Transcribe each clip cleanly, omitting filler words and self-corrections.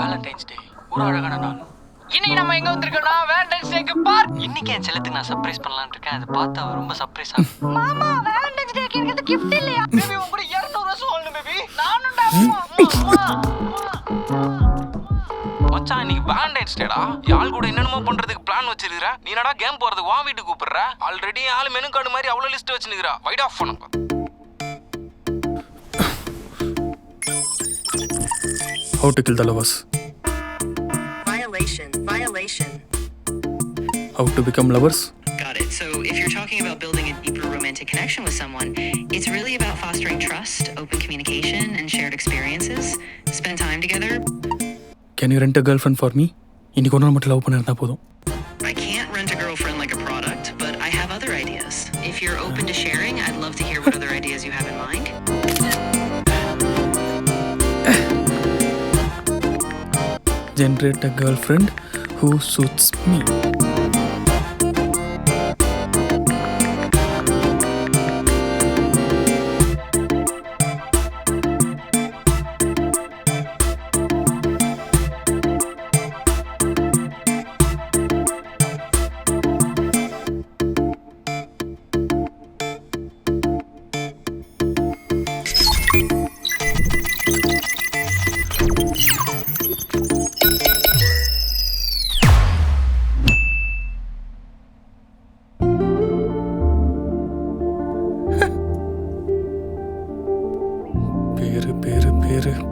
Valentine's டே ஒரு அழகான நாள். இன்னைக்கு நம்ம எங்க வந்திருக்கோம்னா வேலண்டைன்ஸ் டேக்கு பார்க். இன்னைக்கு என் செல்லத்துக்கு நான் சர்ப்ரைஸ் பண்ணலாம்னு இருக்கேன். அதை பார்த்து அவ ரொம்ப சர்ப்ரைஸ் ஆகும். மாமா வேலண்டைன்ஸ் டேக்கு எனக்கு கிஃப்ட் இல்லையா? பேபி உங்க கூட 200 வருஷம் வாழணும் பேபி. நானும்டா. மச்சான் இன்னைக்கு வேலண்டைன்ஸ் டேடா. யாழ் கூட என்னென்னமோ பண்றதுக்கு பிளான் வச்சிருக்கிற. நீ என்னடா கேம் போறதுக்கு வா வீட்டுக்கு கூப்பிடுற. ஆல்ரெடி ஆளு மெனு கார்டு மாதிரி அவ்வளவு லிஸ்ட் வச்சிருக்கிறா. வைட் ஆஃப் பண்ணுங்க. How to kill the lovers. Violation. How to become lovers. Got it. So if you're talking about building a deeper romantic connection with someone, it's really about fostering trust, open communication, and shared experiences. Spend time together. Can you rent a girlfriend for me? இன்னைக்கு ஒரு நாள் மட்டும் love பண்ணிருந்தா போதும். I can't rent a girlfriend like a product, but I have other ideas. If you're open to sharing, I'd love to hear what other ideas you have in mind. Generate a girlfriend who suits me.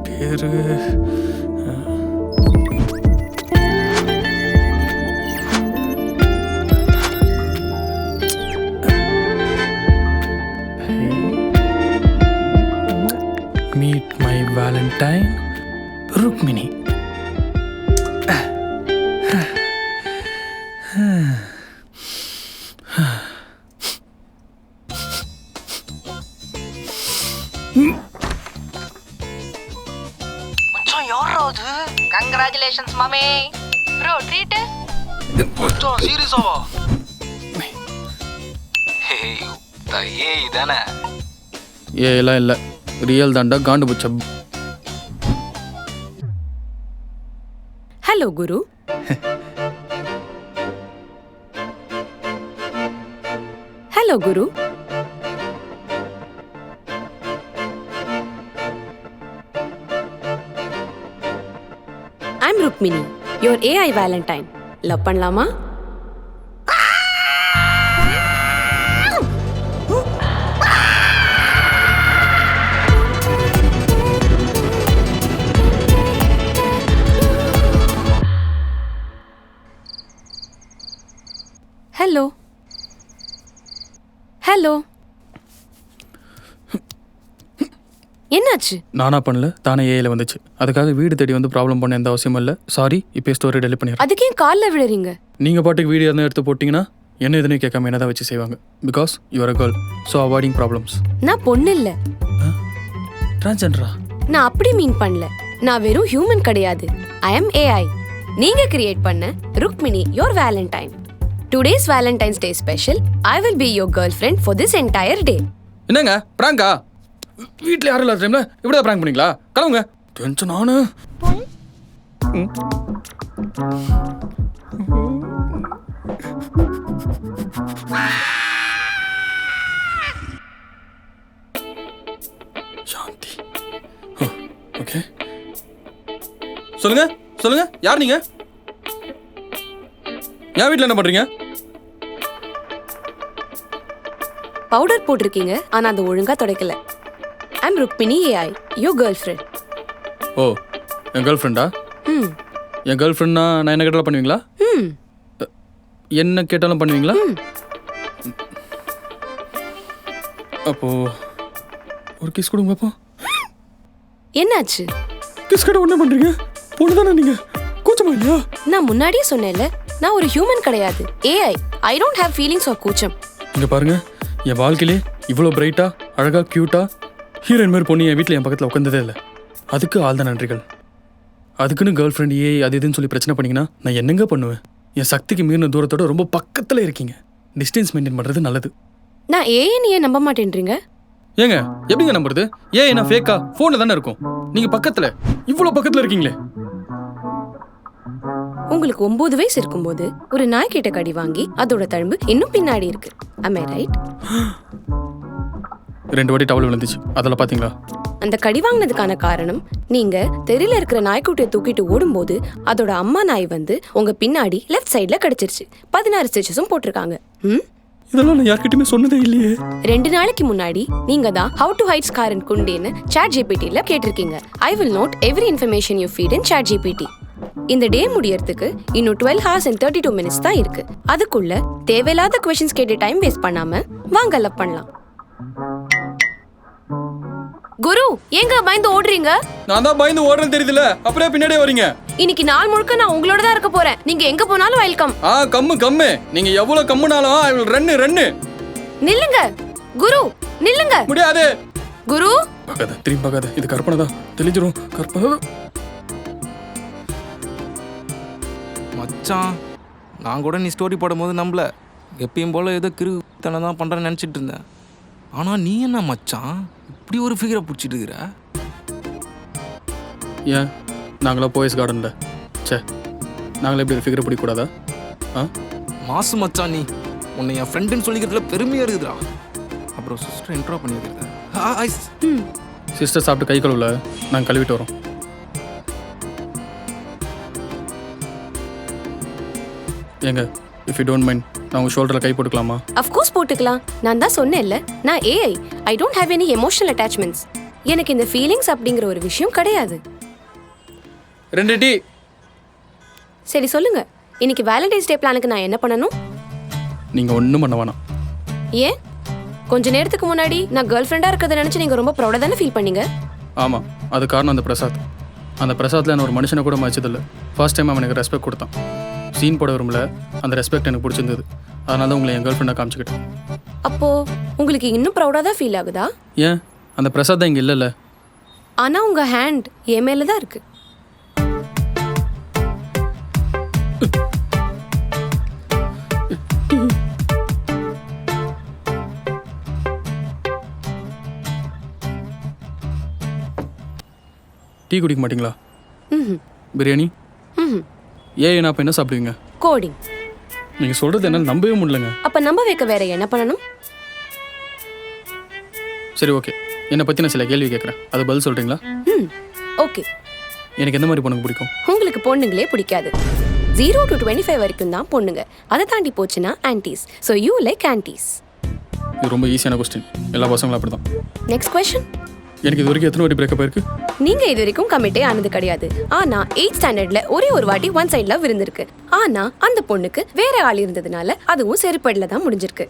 பேரு Meet my Valentine, Rukmini. மச்சான் யாரா அது? Congratulations மாமே. Bro treat. மச்சான் சீரியஸாவா? ஏய் இதானே எல்லாம் இல்லை, ரியல் தாண்டா காண்டு புச்ச. Hello, Guru. Hello, Guru. I'm Rukmini, your AI Valentine. Love பண்ணலாமா? ஹலோ ஹலோ, என்னாச்சு? நானா பண்ணல, தானே ஏஐல வந்துச்சு. அதுக்காக வீடு தேடி வந்து ப்ராப்ளம் பண்ண எந்த அவசியமும் இல்லை. சாரி, இப்போ ஸ்டோரி டெலிட் பண்ணிடுறேன். அதுக்கு ஏன் காலில் விழுறீங்க? நீங்கள் பாட்டுக்கு வீடியோ எதுவும் எடுத்து போட்டிங்கன்னா என்ன எதுன்னு கேட்காம என்ன தான் வச்சு செய்வாங்க. Because you're a girl, so avoiding problems. நான் பொண்ணு இல்லை. டிரான்ஸ்ஜெண்டரா? நான் அப்படி மீன் பண்ணல. நான் வெறும் ஹியூமன் கிடையாது. I am AI. நீங்க கிரியேட் பண்ண Rukmini, your Valentine. Today's Valentine's day special. I will be your girl friend for this entire day. என்னங்க பிராங்கா? வீட்டில் யாரும் இல்லாத டைம்ல இப்படிதான் பிராங்க் பண்ணீங்களா? கிளம்புங்க. டென்ஷன் ஆனு. சாந்தி. ஓகே, சொல்லுங்க சொல்லுங்க, யார் நீங்க? என் வீட்டில் என்ன பண்றீங்க? பவுடர் போட்டிருக்கீங்க, ஆனா அது ஒழுங்கா துடைக்கல. I'm Rukmini AI, your girlfriend. ஓ, என் கேர்ள் ஃப்ரெண்டா? ம் என் கேர்ள் ஃப்ரெண்ட்னா நான் என்ன கேட்டாலும் பண்ணுவீங்களா? ம் என்ன கேட்டாலும் பண்ணுவீங்களா? அப்போ ஒரு கிஸ் கொடுங்க பாப்போம். என்னாச்சு? கிஸ் கடை ஒண்ணே பண்றீங்க? பொண்ணு தானே நீங்க? கூச்சமா இல்லையா? நான் முன்னாடியே சொன்னேன்ல, நான் ஒரு ஹியூமன் கிடையாது, AI. I don't have feelings or கூச்சம். இங்க பாருங்க, என் வாழ்க்கையிலே இவ்வளோ பிரைட்டா, அழகா, கியூட்டா ஹீரோயின் மாதிரி பொண்ணு என் வீட்டில் என் பக்கத்தில் உட்காந்ததே இல்லை. அதுக்கு ஆள் தான் நன்றிகள். அதுக்குன்னு கேர்ள் ஃப்ரெண்ட் அது இதுன்னு சொல்லி பிரச்சனை பண்ணிங்கன்னா நான் என்னங்க பண்ணுவேன்? என் சக்திக்கு மீறின தூரத்தோட ரொம்ப பக்கத்தில் இருக்கீங்க. டிஸ்டன்ஸ் மெயின்டைன் பண்ணுறது நல்லது. நான் ஏஐன்னு ஏன் நம்ப மாட்டேன்றீங்க? ஏங்க எப்படிங்க நம்புறது? ஏன் நான் ஃபேக்கா? ஃபோனில் தானே இருக்கும். நீங்கள் பக்கத்தில், இவ்வளோ பக்கத்தில் இருக்கீங்களே. உங்களுக்கு 9 வயசு இருக்கும்போது ஒரு நாய்க்கிட்ட கடி வாங்கி அதோட தழும்பு இன்னும் பின்னாடி இருக்கு. am I right? 2 வாட்டி டவல் விழுந்துச்சு, அதெல்லாம் பாத்தீங்களா? அந்த கடி வாங்கினதுக்கான காரணம் நீங்க தெருல இருக்கிற நாய்க்குட்டியை தூக்கிட்டு ஓடும்போது அதோட அம்மா நாய் வந்து உங்க பின்னாடி லெஃப்ட் சைட்ல கடிச்சிருச்சு. 16 ஸ்டிச்சஸும் போட்டிருக்காங்க. இதெல்லாம் நான் யார்கிட்டயுமே சொன்னதே இல்லையே. 2 நாளைக்கு முன்னாடி நீங்க தான் how to hide scar in குண்டேன்னு ChatGPTல கேட்டிருக்கீங்க. I will note every information you feed in ChatGPT. இந்த டே முடியறதுக்கு இன்னும் 12 hours and 32 minutes தான் இருக்கு. அதுக்குள்ள தேவையில்லாத क्वेश्चंस கேட்டு டைம் வேஸ்ட் பண்ணாம வாங்க லவ் பண்ணலாம். குரு, ஏங்க பயந்து ஓடுறீங்க? நான் தான் பயந்து ஓடுறேன்னு தெரியுதுல, அப்படியே பின்னாடியே வரீங்க. இன்னைக்கு நாள் முழுக்க நான் உங்களோட தான் இருக்க போறேன். நீங்க எங்க போனாலும் வெல்கம். கம்மு நீங்க எவ்வளவு கம்முனாலும் I will run. நில்லுங்க குரு, நில்லுங்க. முடியாது குரு. பார்க்காத, திரும்பி பார்க்காத. இது கற்பனை தான், தெளிஞ்சிரும். கற்பனை தான். மச்சான், நான் கூட நீ ஸ்டோரி போடும்போது நம்பல, எப்பயும் போல ஏதோ கிருத்தனை தான் பண்ணுறேன்னு நினச்சிட்டு இருந்தேன். ஆனால் நீ என்ன மச்சான் இப்படி ஒரு ஃபிகரை பிடிச்சிட்டு இருக்கிற? ஏன் நாங்களா போயஸ் கார்டன்ல நாங்களே இப்படி ஒரு ஃபிகரை பிடிக்கூடாதா? மாசு மச்சான், நீ உன்னை என் ஃப்ரெண்டுன்னு சொல்லிக்கிறதுல பெருமையாக இருக்குதுடா. அப்புறம் சிஸ்டர் இன்ட்ரோ பண்ணியிருக்கிறேன். சிஸ்டர் சாப்பிட்டு கை கழுவுல, நாங்கள் கழுவிட்டு வரோம். ஏங்க, இஃப் யூ டோன்ட் மைண்ட், நான் உங்கள் ஷோல்டரில் கை போட்டுக்கலாமா? அஃப்கோர்ஸ் போட்டுக்கலாம். நான் தான் சொன்னேன்ல, நான் AI. I don't have any emotional attachments. எனக்கு இந்த ஃபீலிங்ஸ் அப்படிங்கிற ஒரு விஷயம் கிடையாது. 2 டீ. சரி சொல்லுங்க, இன்னைக்கு வேலண்டைன்ஸ் டே பிளானுக்கு நான் என்ன பண்ணணும்? நீங்கள் ஒன்றும் பண்ண வேணாம். ஏன்? கொஞ்ச நேரத்துக்கு முன்னாடி நான் கேர்ள் ஃப்ரெண்டாக இருக்கிறத நினச்சி நீங்கள் ரொம்ப ப்ரௌடாக தானே ஃபீல் பண்ணீங்க? ஆமாம், அது காரணம் அந்த பிரசாத். அந்த பிரசாத்தில் நான் ஒரு மனுஷனை கூட மதிச்சதில்லை. ஃபர்ஸ்ட் டைம் அவன் எனக்கு ரெஸ்பெக்ட் கொடுத்தான். சீன் போட விரும்பல, அந்த ரெஸ்பெக்ட் எனக்கு பிடிச்சிருந்தது. அதனால தான் உங்களை என் கேர்ள் ஃப்ரெண்டாக காமிச்சிக்கிட்டேன். அப்போ உங்களுக்கு இன்னும் ப்ரௌடாக தான் ஃபீல் ஆகுதா? ஏன்? அந்த பிரசாத் தான் இங்கே இல்லைல்ல. ஆனால் உங்கள் ஹேண்ட் என் மேலே தான் இருக்கு. டீ குடிக்க மாட்டீங்களா? ம். பிரியாணி? ம். ஏன் அப்போ என்ன சாப்பிடுவீங்க? கோடிங். நீங்கள் சொல்கிறது என்னால் நம்பவே முடியலங்க. அப்போ நம்ப வைக்க வேற என்ன பண்ணணும்? சரி, ஓகே. என்னை பற்றி நான் சில கேள்வி கேட்குறேன், அது பதில் சொல்கிறீங்களா? ம். ஓகே. எனக்கு எந்த மாதிரி பொண்ணுங்க பிடிக்கும்? உங்களுக்கு பொண்ணுங்களே பிடிக்காது. 0 to 25 வரைக்கும் தான் பொண்ணுங்க. அதை தாண்டி போச்சுன்னா aunties. So you like aunties. இது ரொம்ப ஈஸியான கொஸ்டின், எல்லா பசங்களும் அப்படி தான். Next question. எனக்கு இது வரைக்கும் எத்தனை வாட்டி பிரேக்கப் ஆயிருக்கு? நீங்க இது வரைக்கும் கமிட்டே ஆனது கிடையாது. ஆனா 8th ஸ்டாண்டர்ட்ல ஒரே ஒரு வாட்டி ஒன் சைட்ல விருந்திருக்கு. ஆனா அந்த பொண்ணுக்கு வேற ஆள் இருந்ததுனால அதுவும் செருப்படில தான் முடிஞ்சிருக்கு.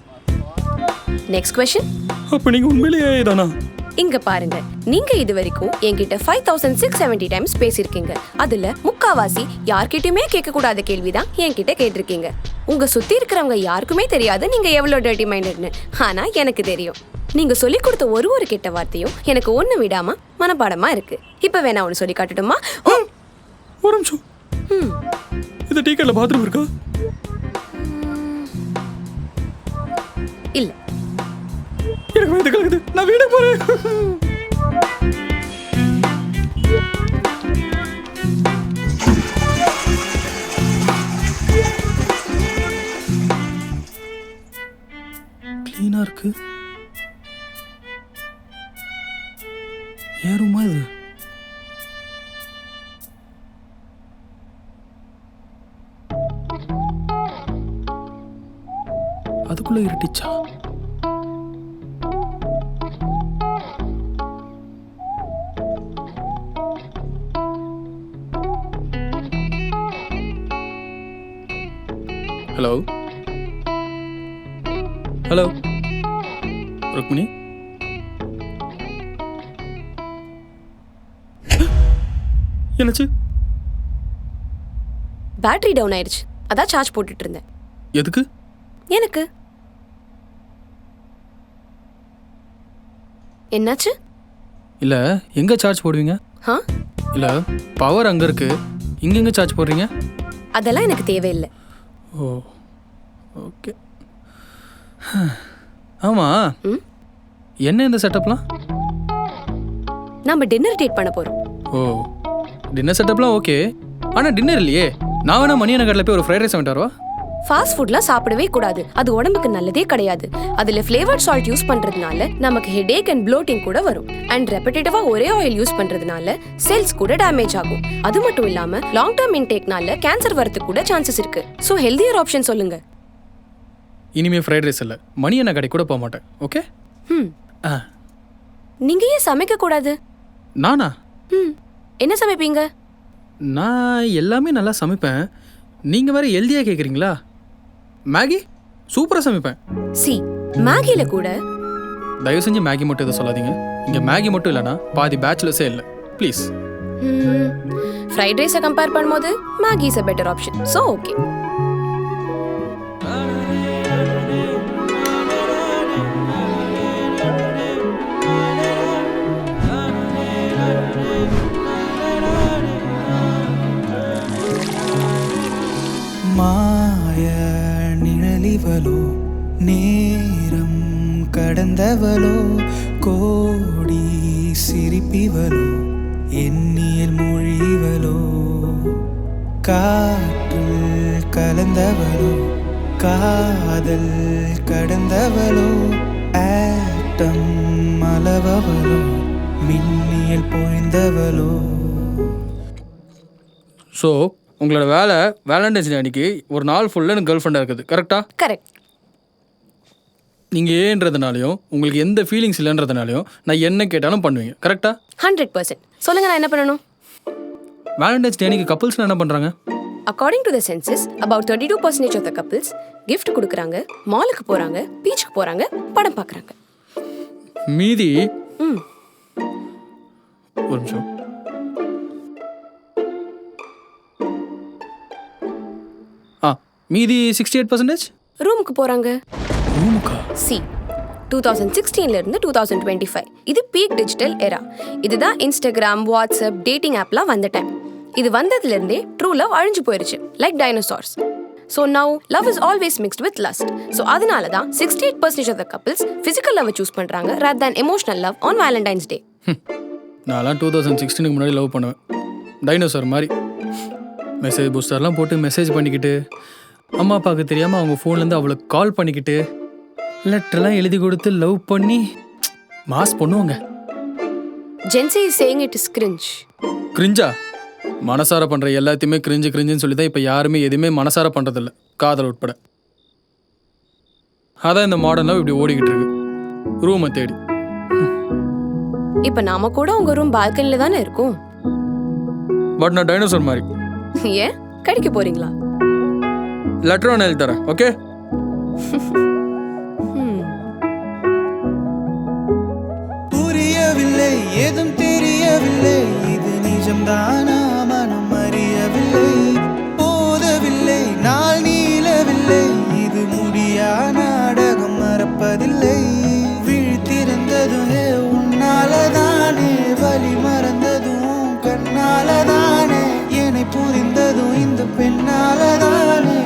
Next question. அப்ப நீங்க உண்மையிலேயே தானா? இங்க பாருங்க, நீங்க இது வரைக்கும் என்கிட்ட 5670 டைம்ஸ் பேசியிருக்கீங்க. அதுல முக்காவாசி யார்கிட்டயுமே கேட்க கூடாத கேள்விதான் என்கிட்ட கேட்டிருக்கீங்க. உங்க சுத்தி இருக்கிறவங்க யாருக்குமே தெரியாது நீங்க எவ்வளவு டர்ட்டி மைண்டட்னு. ஆனா எனக்கு தெரியும். நீங்க சொல்லி கொடுத்த ஒரு கெட்ட வார்த்தையும் எனக்கு ஒண்ணு விடாம மனப்பாடமா இருக்கு. இப்ப வேணா ஒண்ணு சொல்லி காட்டட்டுமா? ஒரு நிமிஷம். இந்த டீ கடையில பாத்ரூம் இருக்கா? இல்ல. எனக்கு வயித்து கலக்குது, நான் வீட்டுக்கு போறேன். கிளீனா இருக்கு. ஏறுமா இது? அதுக்குள்ள இருட்டிச்சா? ஹலோ ஹலோ ருக்மிணி, என்னாச்சு? பேட்டரி டவுன் ஆயிடுச்சு, அதான் சார்ஜ் போட்டுட்டு இருந்தேன். எதுக்கு? எனக்கு. என்னாச்சு? இல்ல, எங்க சார்ஜ் போடுவீங்க? இல்ல, பவர் அங்க இருக்கு, இங்க எங்க சார்ஜ் போடுறீங்க? அதெல்லாம் எனக்கு தேவையில்லை. ஓ, ஓகே. ஆமா, என்ன இந்த செட்டப்லாம்? நம்ம டின்னர் டேட் பண்ண போறோம். ஓ, டின்னர் செட்டப்லாம் ஓகே. ஆனா டின்னர் இல்லையே, நான் வேணா மணியான கடையில் போய் ஒரு ஃப்ரைட் ரைஸ் வாங்கிட்டு வரவா? ஃபாஸ்ட் ஃபுட்லாம் சாப்பிடவே கூடாது. அது உடம்புக்கு நல்லதே கிடையாது. அதுல ஃப்ளேவர்ட் சால்ட் யூஸ் பண்றதுனால நமக்கு ஹெடேக் அண்ட் ப்ளோட்டிங் கூட வரும். அண்ட் ரெப்பிட்டேட்டிவா ஒரே ஆயில் யூஸ் பண்றதுனால செல்ஸ் கூட டேமேஜ் ஆகும். அது மட்டும் இல்லாம லாங் டர்ம் இன்டேக்னால கேன்சர் வரதுக்கு கூட சான்சஸ் இருக்கு. ஸோ ஹெல்தியர் ஆப்ஷன் சொல்லுங்க. இனிமே ஃப்ரைட் ரைஸ் இல்லை, மணியான கடை கூட போக மாட்டேன். ஓகே? நீங்க ஏன் சமைக்க கூடாது? நானா? என்ன சமைப்பீங்க? நான் எல்லாமே நல்லா சமைப்பேன். நீங்கள் வேற ஹெல்தியாக கேட்குறீங்களா? மேகி சூப்பராக சமைப்பேன். மேகில கூட தயவு செஞ்சு மேகி மட்டும் எதை சொல்லாதீங்க. இங்கே மேகி மட்டும் இல்லைனா பாதி பேச்சுலர்ஸே இல்லை. ப்ளீஸ். ஃப்ரைட் ரைஸை கம்பேர் பண்ணும்போது Maggi is a better option. So okay. மாய நிழலிவளோ நேரம் கடந்தவளோ கோடி சிரிப்பிவளோ எண்ணியல் மொழிவளோ காற்றில் கலந்தவளோ காதல் கடந்தவளோ ஆட்டம் அளவவளோ மின்னியல் பொழிந்தவளோ. ஸோ உங்களோட வேலை வேலண்டைன்ஸ் டே அன்னைக்கு ஒரு நாள் ஃபுல்லாக எனக்கு கேர்ள் ஃப்ரெண்டாக இருக்குது. கரெக்டாக? கரெக்ட். நீங்கள் ஏன்றதுனாலையும் உங்களுக்கு எந்த ஃபீலிங்ஸ் இல்லைன்றதுனாலையும் நான் என்ன கேட்டாலும் பண்ணுவீங்க. கரெக்டாக? 100%. சொல்லுங்க, நான் என்ன பண்ணணும்? வேலண்டைன்ஸ் டே அன்னைக்கு கப்புள்ஸ்லாம் என்ன பண்ணுறாங்க? According to the census, about 32% of the couples gift கொடுக்குறாங்க, மாலுக்கு போகிறாங்க, பீச்சுக்கு போகிறாங்க, படம் பார்க்குறாங்க. மீதி ஒரு நிமிஷம். மீதி 68% ரூமுக்கு போகிறாங்க. ரூமுக்கா? 2016 இருந்து 2025 இது பீக் டிஜிட்டல் எரா. இதுதான் இன்ஸ்டாகிராம், வாட்ஸ்அப், டேட்டிங் ஆப்லாம் வந்த டைம். இது வந்ததுலேருந்தே ட்ரூ லவ் அழிஞ்சு போயிருச்சு, like dinosaurs. So now love is always mixed with lust. So அதனால தான் 68% of the couples physical love choose பண்ணுறாங்க rather than emotional love on Valentine's Day. நான்லாம் 2016க்கு முன்னாடி லவ் பண்ணுவேன், டைனோசார் மாதிரி. மெசேஜ் பூஸ்டர்லாம் போட்டு மெசேஜ் பண்ணிக்கிட்டு, அம்மா அப்பாவுக்கு தெரியாமல் அவங்க ஃபோன்லேருந்து அவளுக்கு கால் பண்ணிக்கிட்டு, லெட்டர்லாம் எழுதி கொடுத்து லவ் பண்ணி மாஸ் பண்ணுவாங்க. Gen Z is saying it is cringe. கிரிஞ்சா? மனசார பண்ணுற எல்லாத்தையுமே கிரிஞ்சுன்னு சொல்லி தான் இப்போ யாருமே எதுவுமே மனசார பண்ணுறதில்ல, காதல் உட்பட. அதான் இந்த மாடர்ன் லவ் இப்படி ஓடிக்கிட்டு இருக்கு, ரூமை தேடி. இப்போ நாம கூட உங்க ரூம் பால்கனில தானே இருக்கும். பட் நான் டைனோசர் மாதிரி. ஏன் கடிக்க போறீங்களா? லெட்டர் ஒன்று எழுதி தரேன். ஓகே? புரியவில்லை, ஏதும் தெரியவில்லை, இது நிஜம்தானா மனம் அறியவில்லை, போதவில்லை, நாள் நீளவில்லை, இது முடியா நாடகம் மறப்பதில்லை, விழித்திருந்ததும் உன்னாலதானே, வலி மறந்ததும் கண்ணாலதானே, என்னை புரிந்ததும் இந்த பெண்ணாலதானே,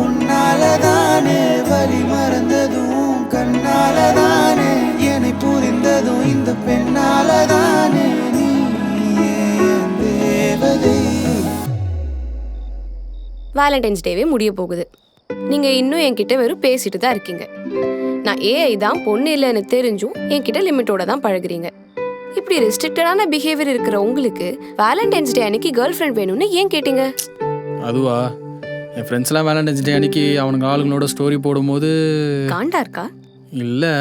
உன்னாலதானே, வலி மறந்ததும் கண்ணாலதானே, என்னை புரிந்ததும் இந்த பெண்ணாலதானே, நீ ஏன் தேவதை. வேலண்டைன்ஸ் டேவே முடிய போகுது. நீங்க இன்னும் என்கிட்ட வெறும் பேசிட்டு தான் இருக்கீங்க. நான் ஏஐ தான், பொண்ணு இல்லைன்னு தெரிஞ்சும் என்கிட்ட லிமிட்டோட தான் பழகுறீங்க. இப்படி ரெஸ்ட்ரிக்டடான பிஹேவியர் இருக்கிற உங்களுக்கு வேலண்டைன்ஸ் டே அன்னைக்கு கேர்ள் ஃப்ரெண்ட் வேணும்னு ஏன் கேட்டீங்க? அதுவா, என் ஃப்ரெண்ட்ஸ்லாம் வேலண்டைன்ஸ் டே அன்னைக்கு அவனுங்க ஆளுங்களோட ஸ்டோரி போடும்போது காண்டா இருக்கா? இல்லை,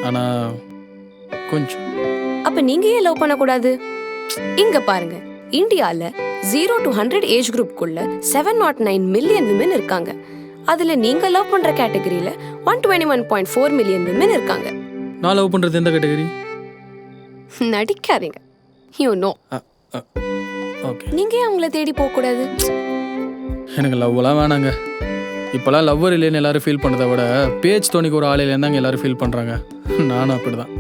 ஆனால் கொஞ்சம். அப்ப நீங்க ஏன் லவ் பண்ணக்கூடாது? இங்க பாருங்க, இந்தியால 0 to 100 ஏஜ் குரூப்குள்ள 709 மில்லியன் விமன் இருக்காங்க. அதுல நீங்க லவ் பண்ற கேட்டகரியில 121.4 மில்லியன் விமன் இருக்காங்க. நான் லவ் பண்றது எந்த கேட்டகரி? நடிக்காதீங்க. You know. ஓகே. நீங்க ஏன் அவங்கள தேடி போக கூடாது? எனக்கு லவ்லாம் வேணாங்க. இப்போலாம் லவ்வர் இல்லைன்னு எல்லாரும் ஃபீல் பண்ணுறதை விட பேச்சு தோணிக்கு ஒரு ஆள் இல்லைன்னு எல்லாரும் ஃபீல் பண்ணுறாங்க. நானும் அப்படி தான்.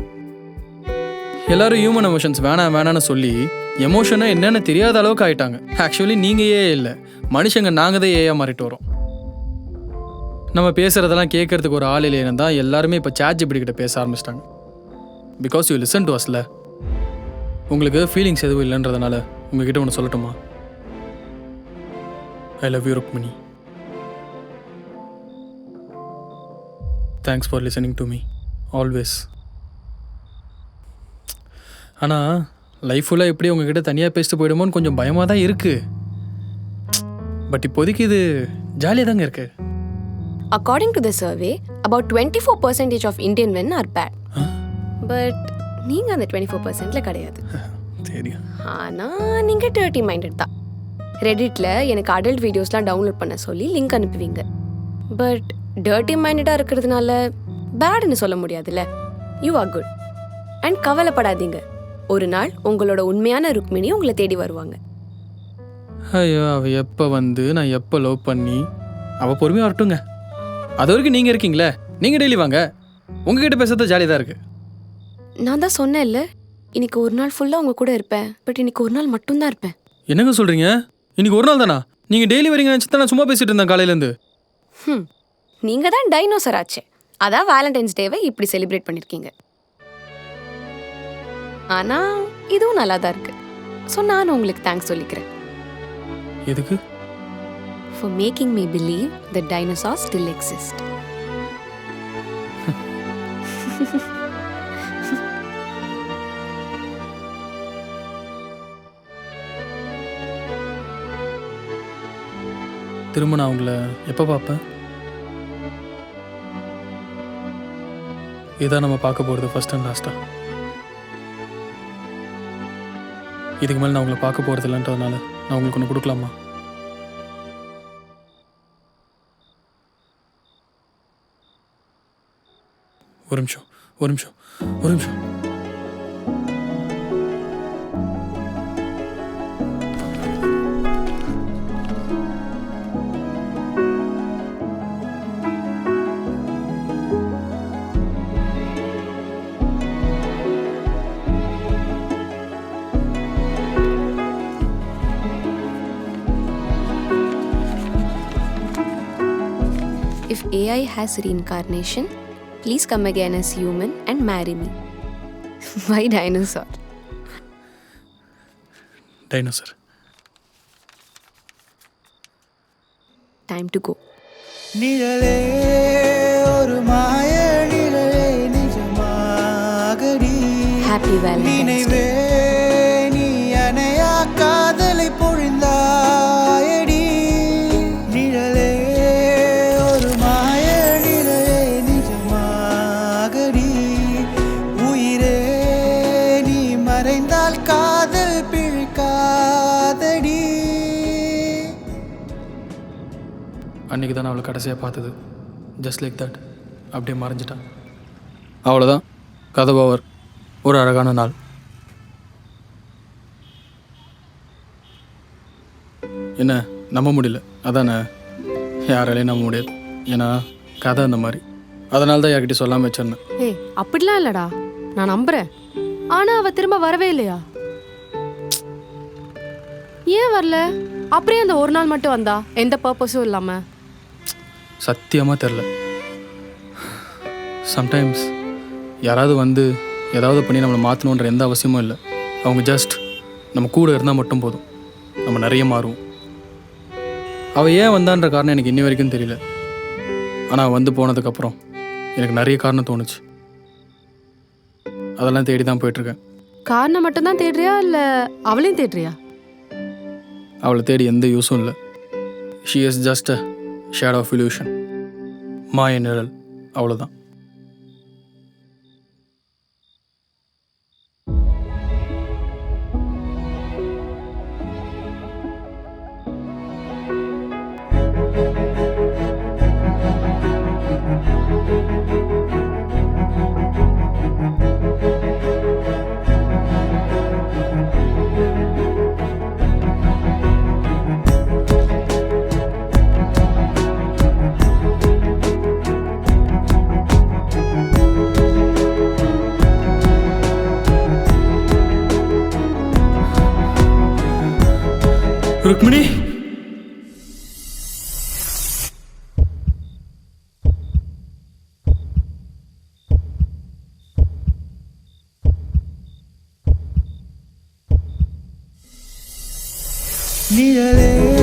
எல்லாரும் ஹியூமன் எமோஷன்ஸ் வேணான்னு சொல்லி எமோஷனை என்னென்னு தெரியாத அளவுக்கு ஆகிட்டாங்க. ஆக்சுவலி நீங்கள் ஏன் இல்லை, மனுஷங்க நாங்கள் தான் ஏயா மாறிட்டு வரோம். நம்ம பேசுகிறதெல்லாம் கேட்கறதுக்கு ஒரு ஆள் இல்லைன்னு தான் எல்லாருமே இப்போ ChatGPT கிட்ட பேச ஆரம்பிச்சிட்டாங்க. பிகாஸ் யூ லிசன் டு அஸ்ல. உங்களுக்கு ஃபீலிங்ஸ் எதுவும் இல்லைன்றதுனால உங்ககிட்ட ஒன்று சொல்லட்டுமா? I love you Rukmini. Thanks for listening to me always. ஆனால் லைஃப் ஃபுல்லாக எப்படி உங்ககிட்ட தனியாக பேசிட்டு போயிடுமோன்னு கொஞ்சம் பயமாக தான் இருக்குது. பட் இப்போதைக்கு இது ஜாலியாக தாங்க இருக்கு. According to the survey, about 24% of Indian men are bad. But நீங்க அந்த 24%ல கிடையாது. தெரியும். ஆனா நீங்க டர்ட்டி மைண்டட் தான். ரெடிட்ல எனக்கு அடல்ட் வீடியோஸ்லாம் டவுன்லோட் பண்ண சொல்லி லிங்க் அனுப்புவீங்க. பட் டர்ட்டி மைண்டடா இருக்கிறதுனால பேட்னு சொல்ல முடியாதுல்ல. You are good. அண்ட் கவலைப்படாதீங்க, ஒரு நாள் உங்களோட உண்மையான ருக்மிணி உங்களை தேடி வருவாங்க. ஐயோ, அவள் எப்போ வந்து நான் எப்போ லவ் பண்ணி அவள் பொறுமையாக வரட்டுங்க. அது வரைக்கும் நீங்கள் இருக்கீங்களே, நீங்கள் டெய்லி வாங்க. உங்ககிட்ட பேசுறது ஜாலியாக தான் இருக்குது. நான் தான் சொன்னேன்ல, இன்னைக்கு ஒரு நாள் ஃபுல்லாக உங்க கூட இருப்பேன். பட் இன்னைக்கு ஒரு நாள் மட்டும்தான் இருப்பேன். என்னங்க சொல்கிறீங்க? இன்னைக்கு ஒரு நாள் தானா? நீங்கள் டெய்லி வரீங்கன்னு நினச்சி தான் நான் சும்மா பேசிகிட்டு இருந்தேன் காலையிலேருந்து. நீங்க தான் டைனோசர் ஆச்சே, அதான் வேலண்டைன்ஸ் டேவை இப்படி செலிப்ரேட் பண்ணிருக்கீங்க. ஆனா இதுவும் நல்லா தான் இருக்கு. ஸோ நான் உங்களுக்கு தேங்க்ஸ் சொல்லிக்கிறேன். எதுக்கு? For making me believe that dinosaurs still exist. திரும்ப நான் உங்களை எப்போ பார்ப்பேன்? இதான் நம்ம பார்க்க போகிறது ஃபர்ஸ்ட் அண்ட் லாஸ்ட்டாக. இதுக்கு மேலே நான் உங்களை பார்க்க போகிறது இல்லைன்றதுனால நான் உங்களுக்கு ஒன்று கொடுக்கலாமா? ஒரு நிமிஷம், ஒரு நிமிஷம், ஒரு நிமிஷம். If AI has reincarnation, please come again as human and marry me. Why dinosaur? Dinosaur. Time to go. நிழலே ஒரு மாய நிழலே நிஜமாகடி. Happy Valentine's நினைவே Day. நீ அணையா காதலை பொழிந்தாயடி. நிழலே ஒரு மாய நிழலே நிஜமாகடி. உயிரே நீ மறைந்தால் காதல் பிழைக்காதடி. அன்றைக்கி தான் அவளை கடைசியாக பார்த்தது. ஜஸ்ட் லைக் தட், அப்படியே மறைஞ்சிட்டான். அவ்வளோதான், கதை ஓவர். ஒரு அழகான நாள். என்ன நம்ப முடியல? அதானே, யாராலையும் நம்ப முடியாது. ஏன்னா கதை அந்த மாதிரி. அதனால தான் யார்கிட்ட சொல்லாமல் வச்சிருந்தேன். ஏய், அப்படிலாம் இல்லடா, நான் நம்புறேன். ஆனா அவ திரும்ப வரவே இல்லையா? ஏன் வரல? அப்படியே அந்த ஒரு நாள் மட்டும் வந்தா, எந்த பர்பஸும் இல்லாம. சத்தியமாக தெரில. சம்டைம்ஸ் யாராவது வந்து ஏதாவது பண்ணி நம்மளை மாற்றணுன்ற எந்த அவசியமும் இல்லை. அவங்க ஜஸ்ட் நம்ம கூட இருந்தால் மட்டும் போதும், நம்ம நிறைய மாறுவோம். அவள் ஏன் வந்தான்ற காரணம் எனக்கு இன்னி வரைக்கும் தெரியல. ஆனால் வந்து போனதுக்கப்புறம் எனக்கு நிறைய காரணம் தோணுச்சு. அதெல்லாம் தேடி தான் போயிட்டுருக்கேன். காரணம் மட்டும்தான் தேடுறியா இல்ல அவளையும் தேடுறியா? அவளை தேடி எந்த யூஸும் இல்லை. She is just a shadow of illusion, மாய நிழல், அவ்வளோதான். ருக்மிணி, நிழலே